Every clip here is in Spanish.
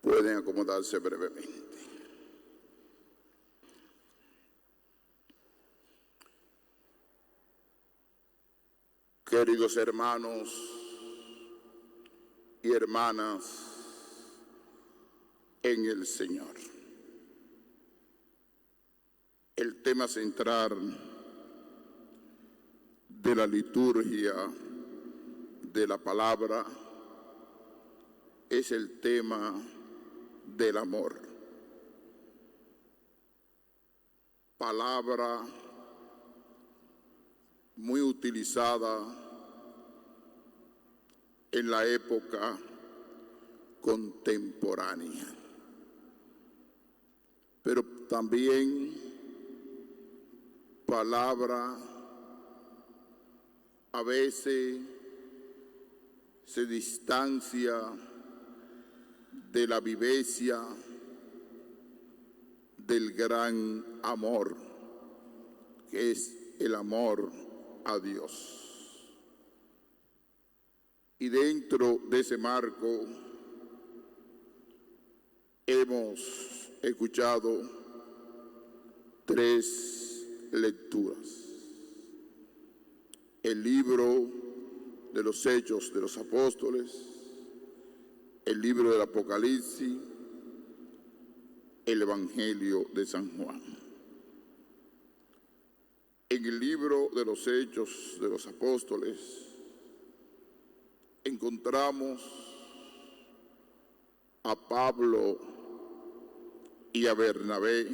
Pueden acomodarse brevemente. Queridos hermanos y hermanas en el Señor, el tema central de la liturgia de la palabra es el tema del amor. Palabra muy utilizada en la época contemporánea, pero también palabra a veces se distancia de la vivencia del gran amor, que es el amor a Dios. Y dentro de ese marco hemos escuchado 3 lecturas. El libro de los Hechos de los Apóstoles, el libro del Apocalipsis, el Evangelio de San Juan. En el libro de los Hechos de los Apóstoles encontramos a Pablo y a Bernabé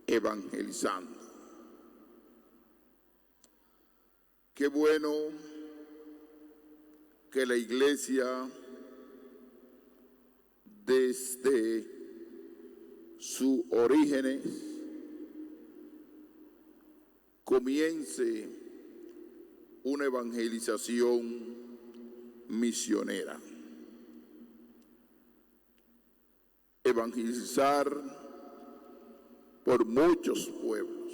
evangelizando. Qué bueno que la Iglesia desde sus orígenes comience una evangelización misionera. Evangelizar por muchos pueblos.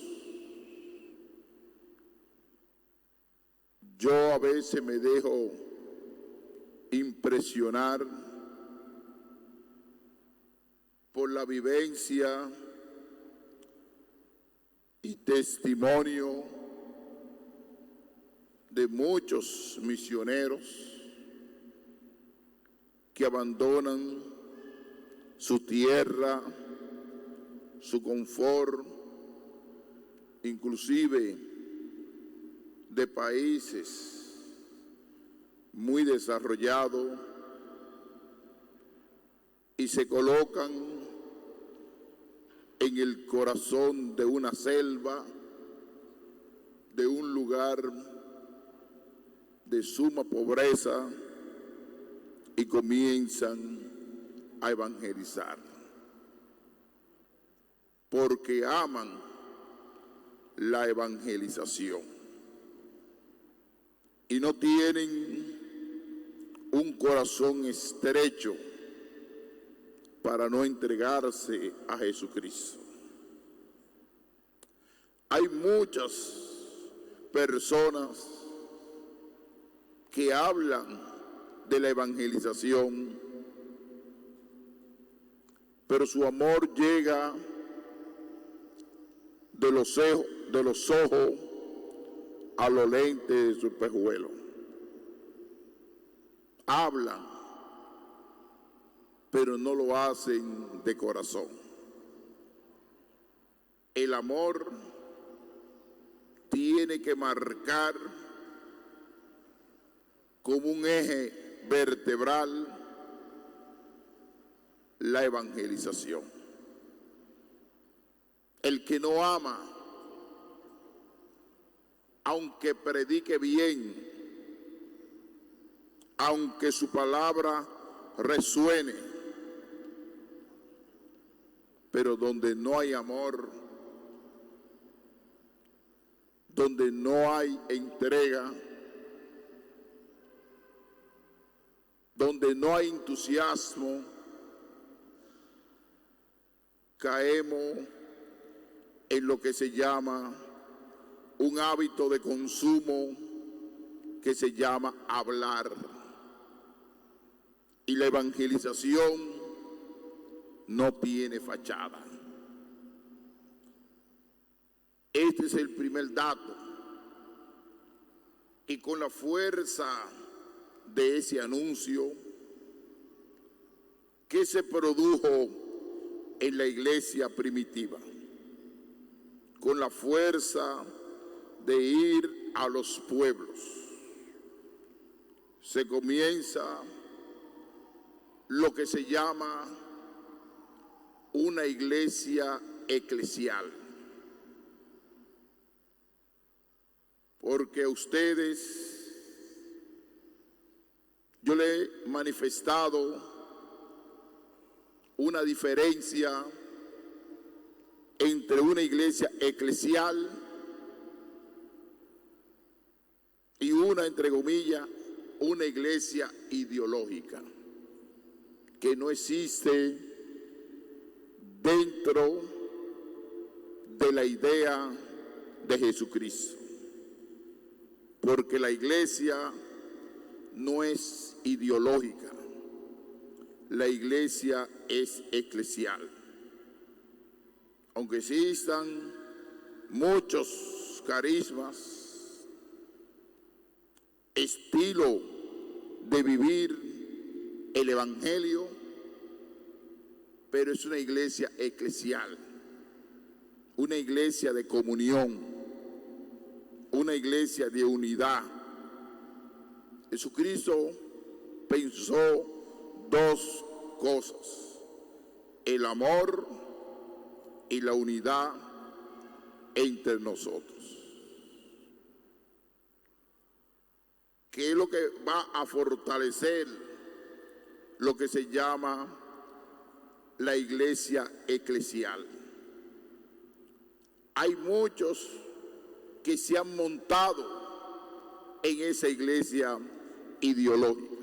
Yo a veces me dejo impresionar por la vivencia y testimonio de muchos misioneros que abandonan su tierra, su confort, inclusive de países muy desarrollados, y se colocan en el corazón de una selva, de un lugar de suma pobreza, y comienzan a evangelizar, porque aman la evangelización y no tienen un corazón estrecho para no entregarse a Jesucristo. Hay muchas personas que hablan de la evangelización, pero su amor llega de los ojos a los lentes de su espejuelo. Hablan, pero no lo hacen de corazón. El amor tiene que marcar como un eje vertebral la evangelización. El que no ama, aunque predique bien, aunque su palabra resuene, pero donde no hay amor, donde no hay entrega, donde no hay entusiasmo, caemos en lo que se llama un hábito de consumo que se llama hablar. Y la evangelización no tiene fachada. Este es el primer dato. Y con la fuerza de ese anuncio que se produjo en la iglesia primitiva, con la fuerza de ir a los pueblos, se comienza lo que se llama una iglesia eclesial. Porque a ustedes yo le he manifestado una diferencia entre una iglesia eclesial y una, entre comillas, una iglesia ideológica, que no existe dentro de la idea de Jesucristo. Porque la iglesia no es ideológica, la iglesia es eclesial. Aunque existan muchos carismas, estilo de vivir el evangelio, pero es una iglesia eclesial, una iglesia de comunión, una iglesia de unidad. Jesucristo pensó dos cosas: el amor y la unidad entre nosotros. ¿Qué es lo que va a fortalecer lo que se llama la iglesia eclesial? Hay muchos que se han montado en esa iglesia ideológica.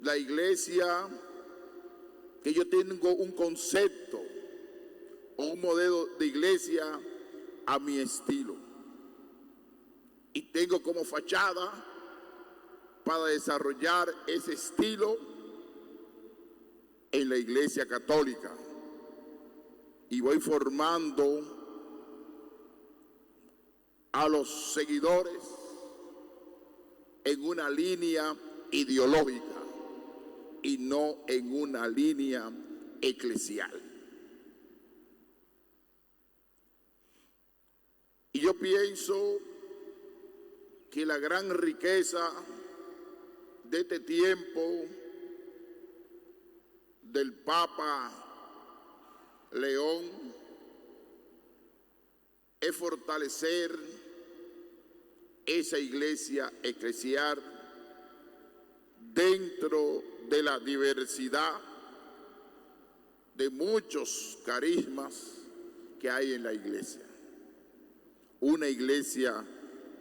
La iglesia que yo tengo un concepto o un modelo de iglesia a mi estilo, y tengo como fachada para desarrollar ese estilo en la iglesia católica, y voy formando a los seguidores en una línea ideológica y no en una línea eclesial. Y yo pienso que la gran riqueza de este tiempo del Papa León es fortalecer esa iglesia eclesial dentro de la diversidad de muchos carismas que hay en la iglesia. Una iglesia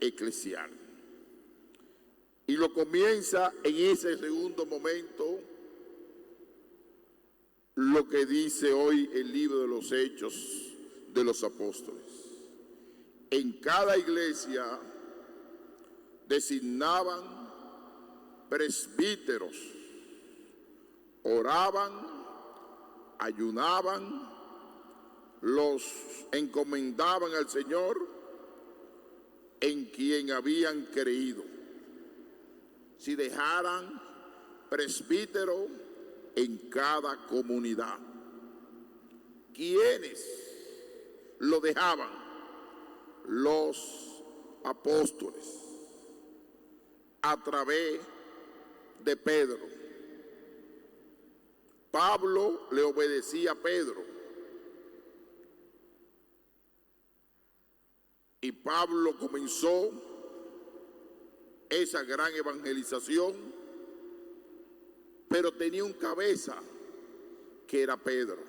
eclesial. Y lo comienza en ese segundo momento lo que dice hoy el libro de los Hechos de los Apóstoles. En cada iglesia designaban presbíteros, oraban, ayunaban, los encomendaban al Señor en quien habían creído. Si dejaran presbítero en cada comunidad. ¿Quiénes lo dejaban? Los apóstoles, a través de Pedro. Pablo le obedecía a Pedro. Y Pablo comenzó esa gran evangelización, pero tenía un cabeza que era Pedro,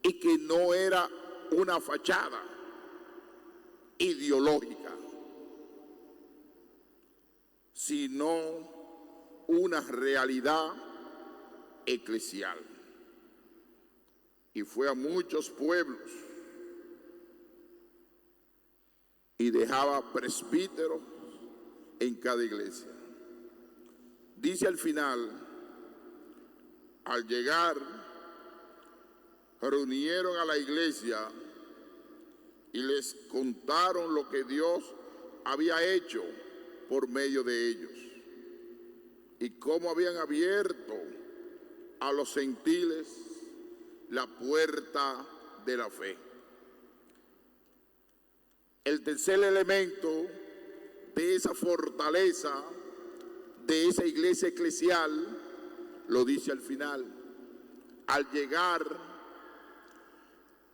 y que no era una fachada ideológica, sino una realidad eclesial. Y fue a muchos pueblos y dejaba presbíteros en cada iglesia. Dice al final, al llegar, reunieron a la iglesia y les contaron lo que Dios había hecho por medio de ellos y cómo habían abierto a los gentiles la puerta de la fe. El tercer elemento de esa fortaleza, de esa iglesia eclesial, lo dice al final. Al llegar,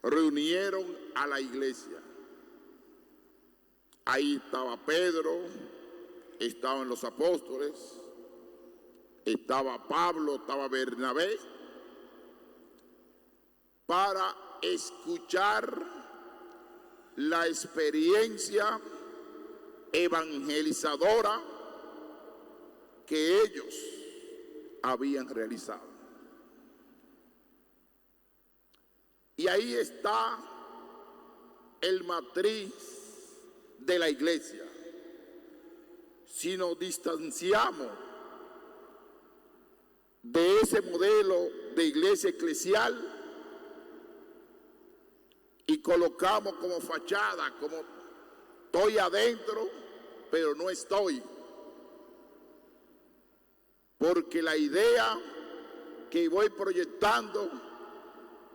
reunieron a la iglesia. Ahí estaba Pedro, estaban los apóstoles, estaba Pablo, estaba Bernabé, para escuchar la experiencia evangelizadora que ellos habían realizado. Y ahí está el matriz de la iglesia. Si nos distanciamos de ese modelo de iglesia eclesial y colocamos como fachada, como estoy adentro, pero no estoy. Porque la idea que voy proyectando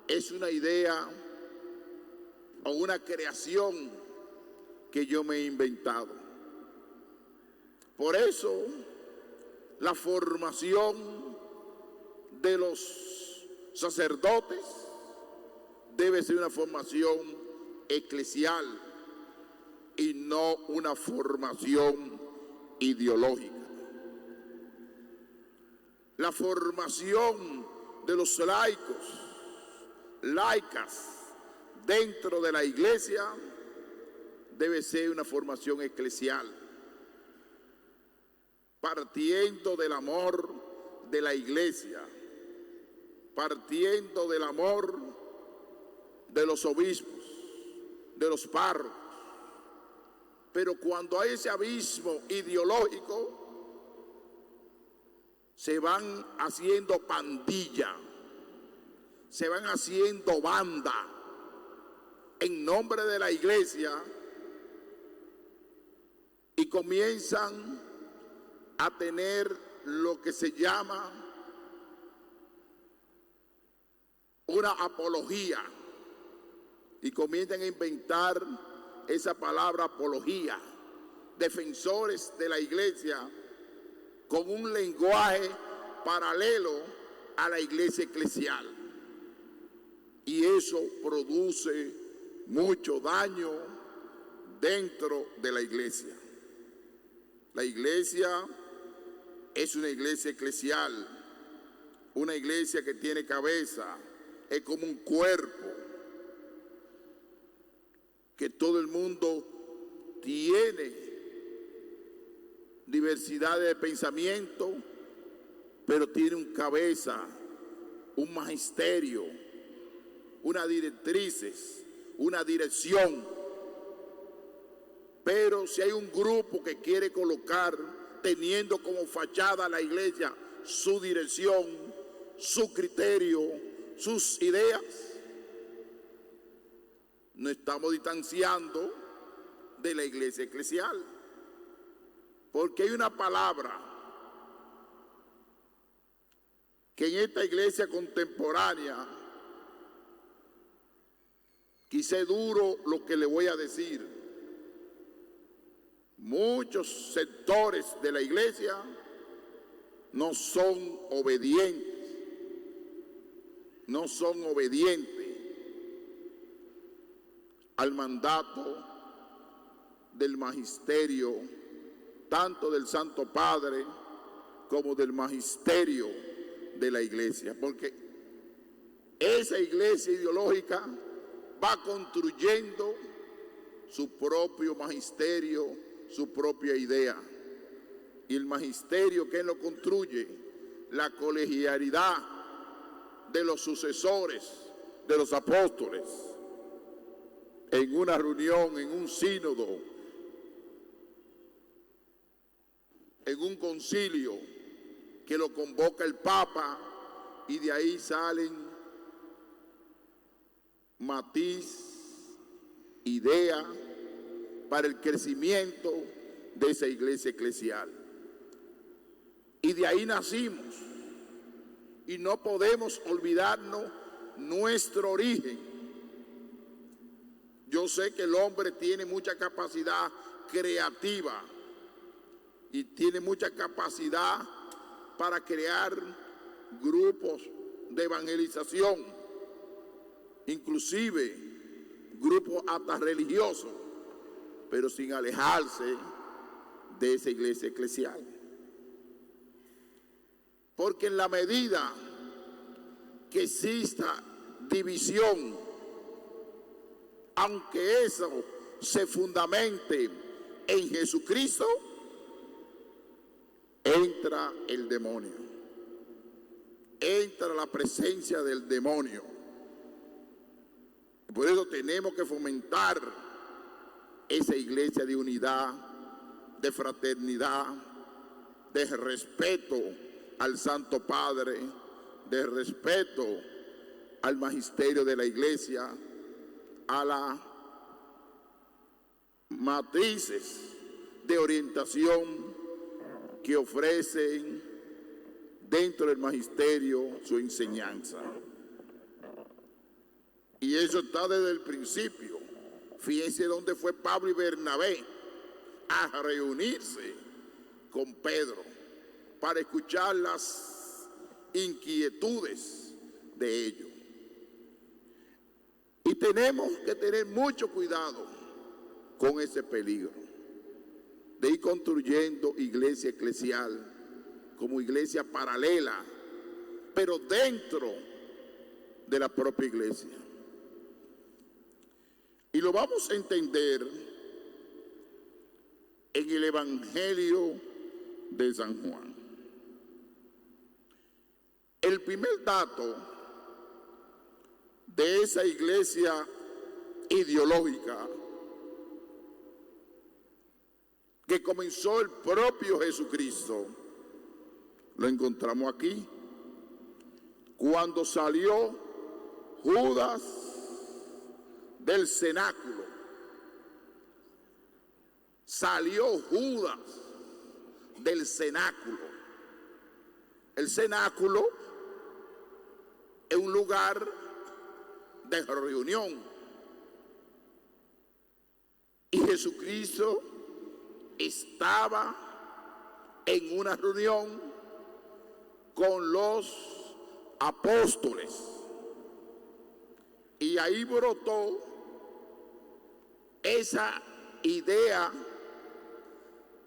es una idea o una creación que yo me he inventado. Por eso, la formación de los sacerdotes debe ser una formación eclesial y no una formación ideológica. La formación de los laicas dentro de la iglesia debe ser una formación eclesial, partiendo del amor de la iglesia, partiendo del amor de los obispos, de los párrocos. Pero cuando hay ese abismo ideológico, se van haciendo pandilla, se van haciendo banda en nombre de la iglesia y comienzan a tener lo que se llama una apología y comienzan a inventar esa palabra apología, defensores de la iglesia con un lenguaje paralelo a la iglesia eclesial. Y eso produce mucho daño dentro de la iglesia. La iglesia es una iglesia eclesial, una iglesia que tiene cabeza, es como un cuerpo, que todo el mundo tiene diversidad de pensamiento, pero tiene un cabeza, un magisterio, unas directrices, una dirección. Pero si hay un grupo que quiere colocar, teniendo como fachada la iglesia, su dirección, su criterio, sus ideas, nos estamos distanciando de la iglesia eclesial. Porque hay una palabra que en esta iglesia contemporánea, quizá duro lo que le voy a decir, muchos sectores de la iglesia no son obedientes, al mandato del magisterio, tanto del Santo Padre como del magisterio de la iglesia, porque esa iglesia ideológica va construyendo su propio magisterio, su propia idea. Y el magisterio, ¿quién lo construye? La colegialidad de los sucesores de los apóstoles, en una reunión, en un sínodo, en un concilio, que lo convoca el Papa, y de ahí salen matiz, idea para el crecimiento de esa iglesia eclesial. Y de ahí nacimos, y no podemos olvidarnos nuestro origen. Yo sé que el hombre tiene mucha capacidad creativa y tiene mucha capacidad para crear grupos de evangelización, inclusive grupos hasta religiosos, pero sin alejarse de esa iglesia eclesial. Porque en la medida que exista división, aunque eso se fundamente en Jesucristo, entra el demonio, entra la presencia del demonio. Por eso tenemos que fomentar esa iglesia de unidad, de fraternidad, de respeto al Santo Padre, de respeto al magisterio de la iglesia, a las matrices de orientación que ofrecen dentro del magisterio su enseñanza. Y eso está desde el principio. Fíjense dónde fue Pablo y Bernabé a reunirse con Pedro para escuchar las inquietudes de ellos. Y tenemos que tener mucho cuidado con ese peligro de ir construyendo iglesia eclesial como iglesia paralela, pero dentro de la propia iglesia. Y lo vamos a entender en el Evangelio de San Juan. El primer dato de esa iglesia ideológica que comenzó el propio Jesucristo, lo encontramos aquí, cuando salió Judas del cenáculo. Salió Judas del cenáculo. El cenáculo es un lugar de reunión. Y Jesucristo estaba en una reunión con los apóstoles. Y ahí brotó esa idea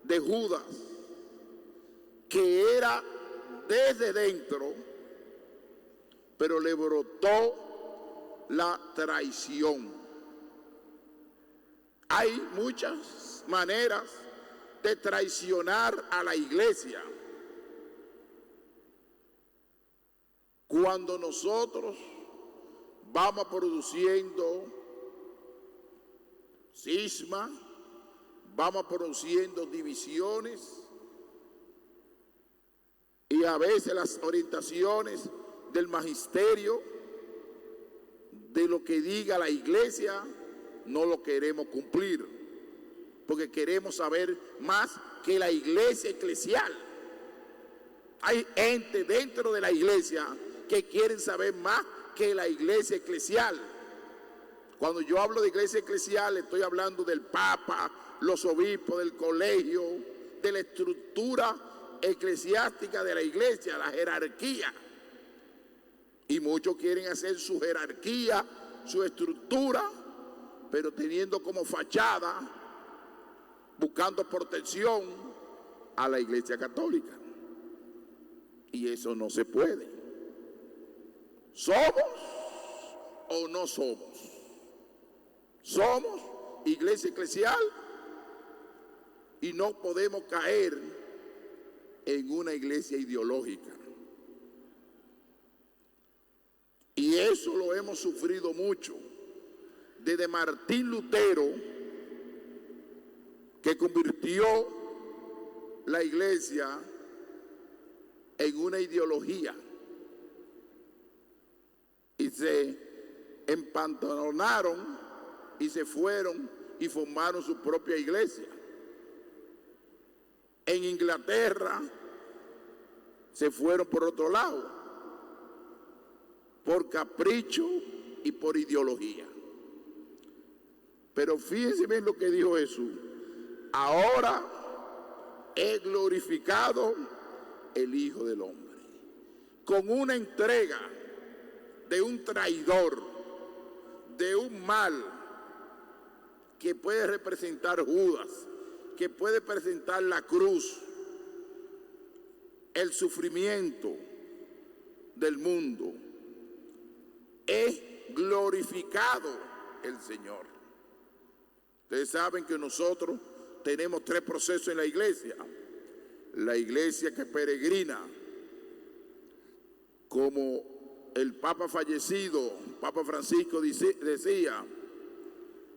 de Judas, que era desde dentro, pero le brotó la traición. Hay muchas maneras de traicionar a la iglesia. Cuando nosotros vamos produciendo cisma, vamos produciendo divisiones, y a veces las orientaciones del magisterio, de lo que diga la iglesia, no lo queremos cumplir, porque queremos saber más que la iglesia eclesial. Hay gente dentro de la iglesia que quieren saber más que la iglesia eclesial. Cuando yo hablo de iglesia eclesial, estoy hablando del Papa, los obispos, del colegio, de la estructura eclesiástica de la iglesia, la jerarquía. Y muchos quieren hacer su jerarquía, su estructura, pero teniendo como fachada, buscando protección a la iglesia católica. Y eso no se puede. ¿Somos o no somos? Somos iglesia eclesial y no podemos caer en una iglesia ideológica. Y eso lo hemos sufrido mucho. Desde Martín Lutero, que convirtió la iglesia en una ideología y se empantalonaron y se fueron y formaron su propia iglesia. En Inglaterra se fueron por otro lado, por capricho y por ideología. Pero fíjense bien lo que dijo Jesús: ahora he glorificado el Hijo del Hombre, con una entrega de un traidor, de un mal que puede representar Judas, que puede presentar la cruz, el sufrimiento del mundo. He glorificado el Señor. Ustedes saben que nosotros tenemos 3 procesos en la iglesia. La iglesia que peregrina, como el Papa fallecido, Papa Francisco decía,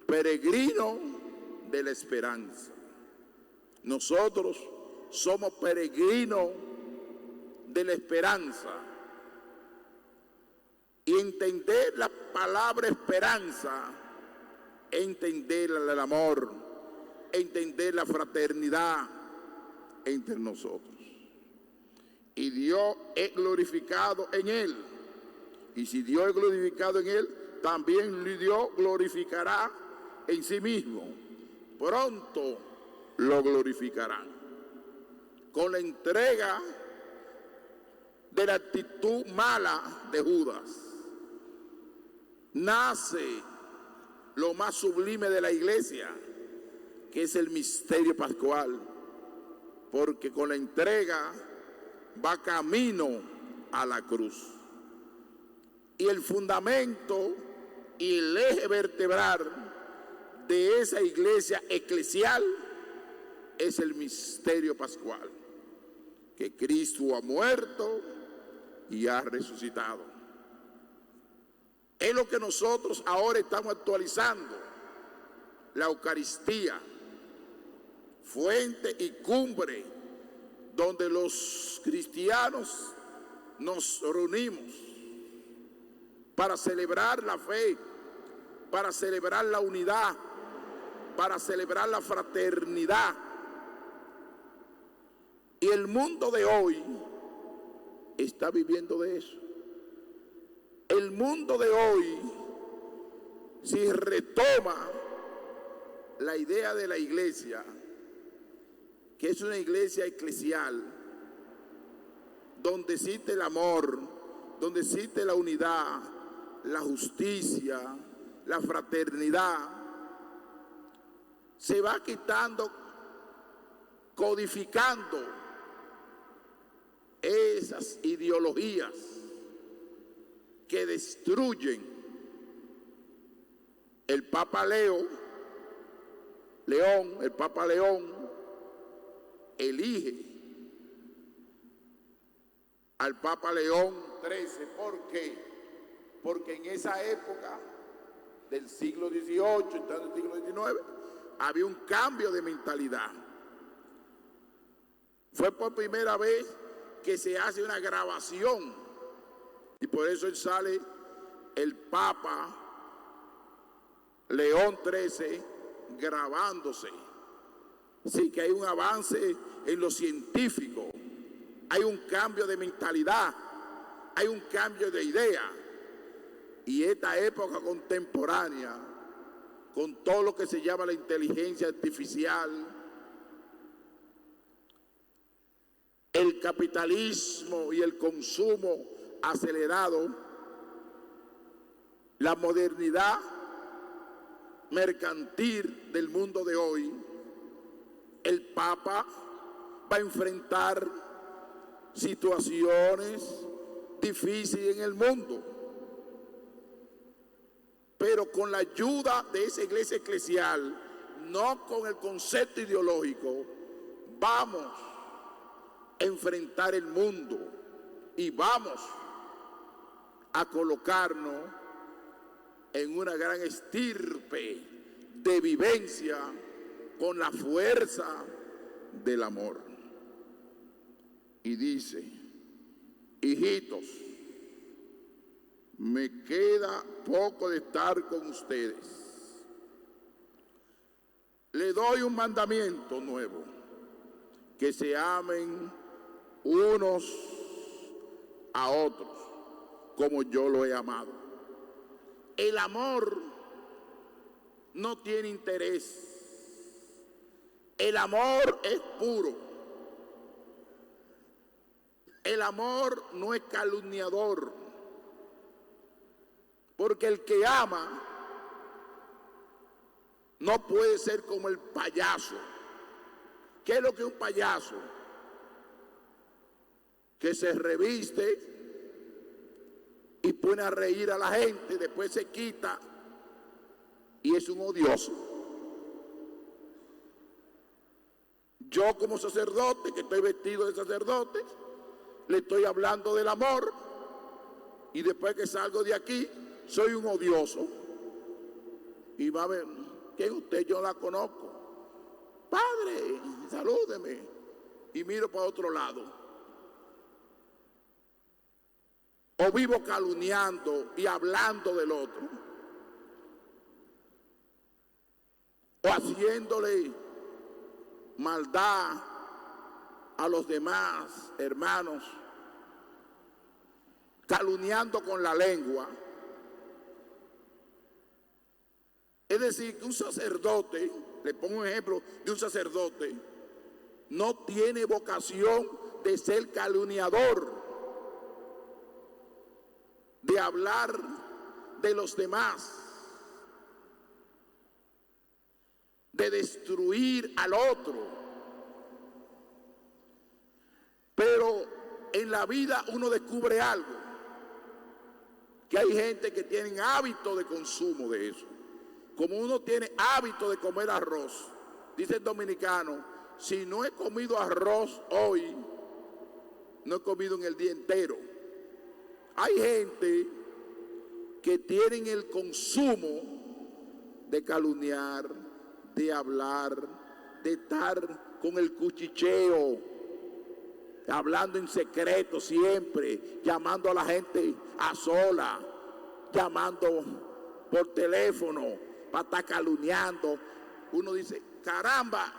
peregrino de la esperanza. Nosotros somos peregrinos de la esperanza. Y entender la palabra esperanza, entender el amor, entender la fraternidad entre nosotros. Y Dios es glorificado en Él. Y si Dios es glorificado en Él, también Dios glorificará en sí mismo. Pronto lo glorificarán. Con la entrega de la actitud mala de Judas, nace lo más sublime de la iglesia, que es el misterio pascual, porque con la entrega va camino a la cruz. Y el fundamento y el eje vertebral de esa iglesia eclesial es el misterio pascual, que Cristo ha muerto y ha resucitado. Es lo que nosotros ahora estamos actualizando: la Eucaristía, fuente y cumbre donde los cristianos nos reunimos para celebrar la fe, para celebrar la unidad, para celebrar la fraternidad. Y el mundo de hoy está viviendo de eso. El mundo de hoy, si retoma la idea de la iglesia, que es una iglesia eclesial, donde existe el amor, donde existe la unidad, la justicia, la fraternidad, se va quitando, codificando esas ideologías que destruyen. El Papa el Papa León elige al Papa León XIII. ¿Por qué? Porque en esa época del siglo XVIII, entrando el siglo XIX, había un cambio de mentalidad. Fue por primera vez que se hace una grabación, y por eso sale el Papa León XIII grabándose. Sí, que hay un avance en lo científico, hay un cambio de mentalidad, hay un cambio de idea. Y esta época contemporánea, con todo lo que se llama la inteligencia artificial, el capitalismo y el consumo acelerado, la modernidad mercantil del mundo de hoy, el Papa va a enfrentar situaciones difíciles en el mundo. Pero con la ayuda de esa iglesia eclesial, no con el concepto ideológico, vamos a enfrentar el mundo y vamos a colocarnos en una gran estirpe de vivencia con la fuerza del amor. Y dice, hijitos, me queda poco de estar con ustedes. Le doy un mandamiento nuevo, que se amen unos a otros, como yo lo he amado. El amor no tiene interés. El amor es puro. El amor no es calumniador. Porque el que ama no puede ser como el payaso. ¿Qué es lo que es un payaso? Que se reviste y pone a reír a la gente, después se quita y es un odioso. Yo como sacerdote, que estoy vestido de sacerdote, le estoy hablando del amor y después que salgo de aquí soy un odioso. Y va a ver, ¿quién es usted? Yo la conozco. Padre, salúdeme. Y miro para otro lado. O vivo calumniando y hablando del otro. O haciéndole maldad a los demás hermanos. Calumniando con la lengua. Es decir, que un sacerdote, le pongo un ejemplo de un sacerdote, no tiene vocación de ser calumniador, de hablar de los demás, de destruir al otro. Pero en la vida uno descubre algo, que hay gente que tiene hábito de consumo de eso. Como uno tiene hábito de comer arroz, dice el dominicano, si no he comido arroz hoy, no he comido en el día entero. Hay gente que tienen el consumo de calumniar, de hablar, de estar con el cuchicheo, hablando en secreto siempre, llamando a la gente a sola, llamando por teléfono, para estar calumniando. Uno dice, caramba,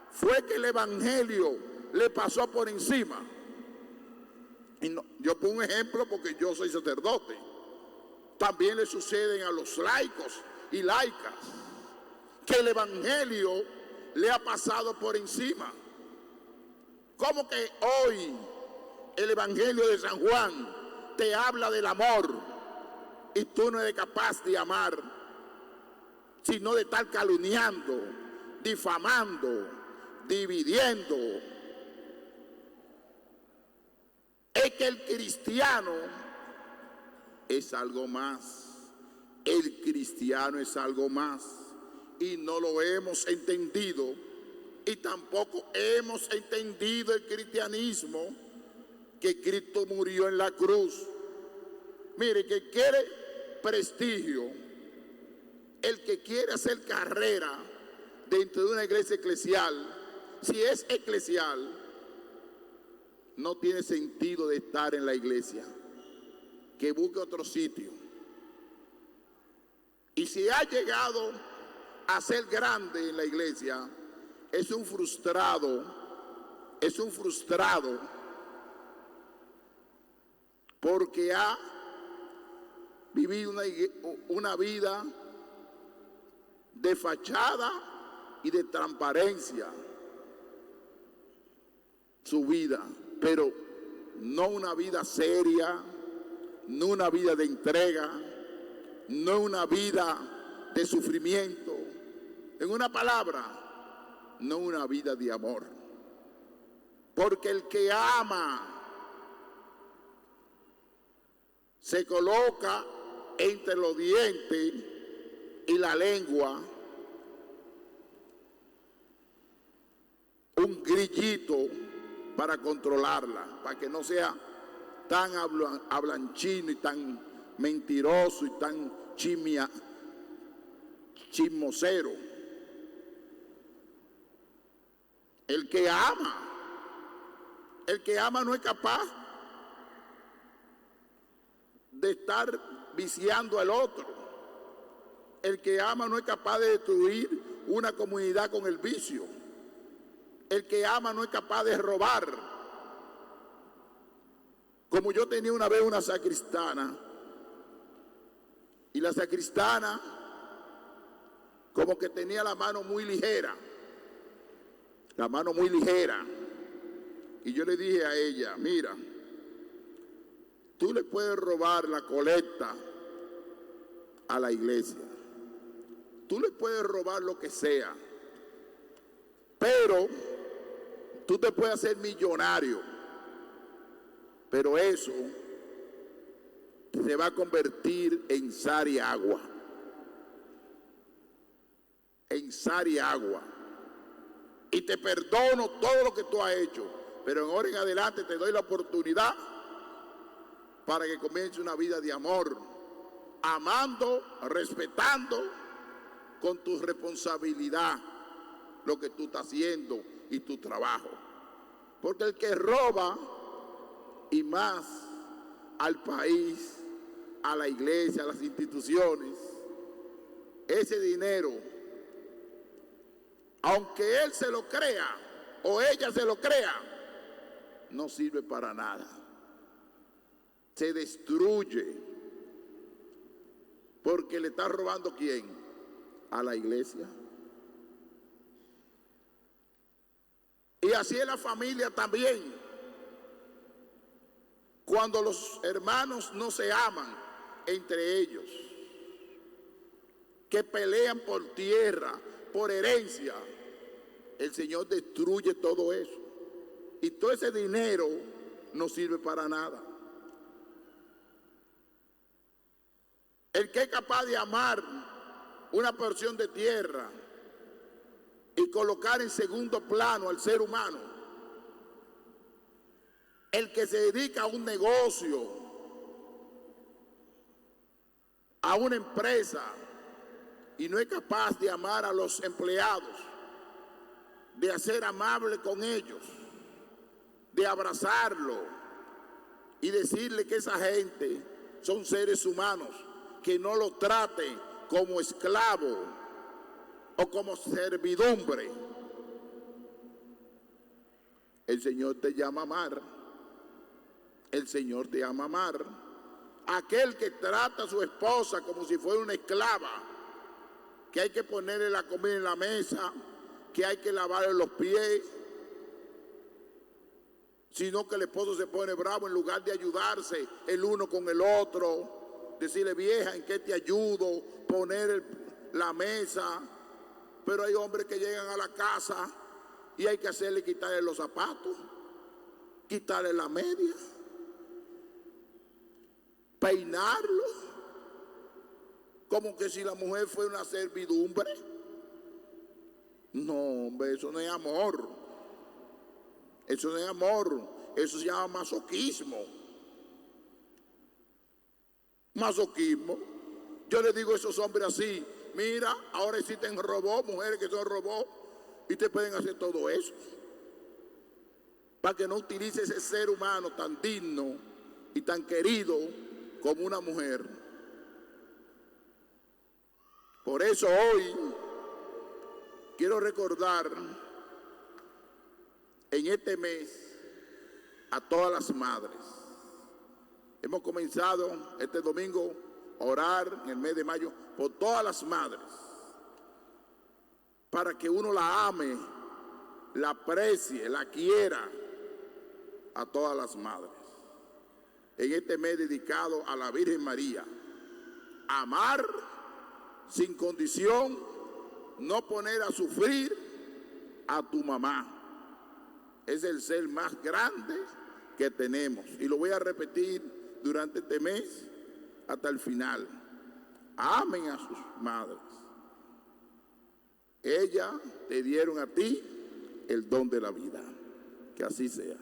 fue que el evangelio le pasó por encima. Y no, yo pongo un ejemplo porque yo soy sacerdote. También le suceden a los laicos y laicas que el evangelio le ha pasado por encima. ¿Cómo que hoy el evangelio de San Juan te habla del amor y tú no eres capaz de amar, sino de estar calumniando, difamando, dividiendo? Es que el cristiano es algo más. El cristiano es algo más. Y no lo hemos entendido. Y tampoco hemos entendido el cristianismo, que Cristo murió en la cruz. Mire, que quiere prestigio, el que quiere hacer carrera dentro de una iglesia eclesial, si es eclesial, no tiene sentido de estar en la iglesia, que busque otro sitio. Y si ha llegado a ser grande en la iglesia, es un frustrado, porque ha vivido una vida de fachada y de transparencia, su vida, pero no una vida seria, no una vida de entrega, no una vida de sufrimiento. En una palabra, no una vida de amor. Porque el que ama se coloca entre los dientes y la lengua un grillito para controlarla, para que no sea tan hablanchino y tan mentiroso y tan chismosero. El que ama no es capaz de estar viciando al otro. El que ama no es capaz de destruir una comunidad con el vicio. El que ama no es capaz de robar. Como yo tenía una vez una sacristana, y la sacristana como que tenía la mano muy ligera, y yo le dije a ella, mira, tú le puedes robar la colecta a la iglesia, tú le puedes robar lo que sea, pero tú te puedes hacer millonario, pero eso se va a convertir en sal y agua. En sal y agua. Y te perdono todo lo que tú has hecho, pero en ahora en adelante te doy la oportunidad para que comience una vida de amor, amando, respetando con tu responsabilidad lo que tú estás haciendo y tu trabajo. Porque el que roba, y más al país, a la iglesia, a las instituciones, ese dinero, aunque él se lo crea o ella se lo crea, no sirve para nada. Se destruye. Porque le está robando ¿quién? A la iglesia. Y así es la familia también. Cuando los hermanos no se aman entre ellos, que pelean por tierra, por herencia, el Señor destruye todo eso. Y todo ese dinero no sirve para nada. El que es capaz de amar una porción de tierra y colocar en segundo plano al ser humano, el que se dedica a un negocio, a una empresa, y no es capaz de amar a los empleados, de ser amable con ellos, de abrazarlo y decirle que esa gente son seres humanos, que no lo traten como esclavo o como servidumbre. El Señor te llama a amar. El Señor te ama amar. Aquel que trata a su esposa como si fuera una esclava, que hay que ponerle la comida en la mesa, que hay que lavarle los pies, sino que el esposo se pone bravo en lugar de ayudarse el uno con el otro, decirle, vieja, ¿en qué te ayudo? Poner la mesa. Pero hay hombres que llegan a la casa y hay que hacerle quitarle los zapatos, quitarle la media, peinarlo, como que si la mujer fuera una servidumbre. No, hombre, eso no es amor. Eso no es amor. Eso se llama masoquismo. Masoquismo. Yo le digo a esos hombres así, mira, ahora existen robots, mujeres que son robots, y te pueden hacer todo eso. Para que no utilice ese ser humano tan digno y tan querido como una mujer. Por eso hoy quiero recordar en este mes a todas las madres. Hemos comenzado este domingo a orar en el mes de mayo por todas las madres, para que uno la ame, la aprecie, la quiera, a todas las madres. En este mes dedicado a la Virgen María, amar sin condición, no poner a sufrir a tu mamá. Es el ser más grande que tenemos. Y lo voy a repetir durante este mes hasta el final. Amen a sus madres. Ellas te dieron a ti el don de la vida. Que así sea.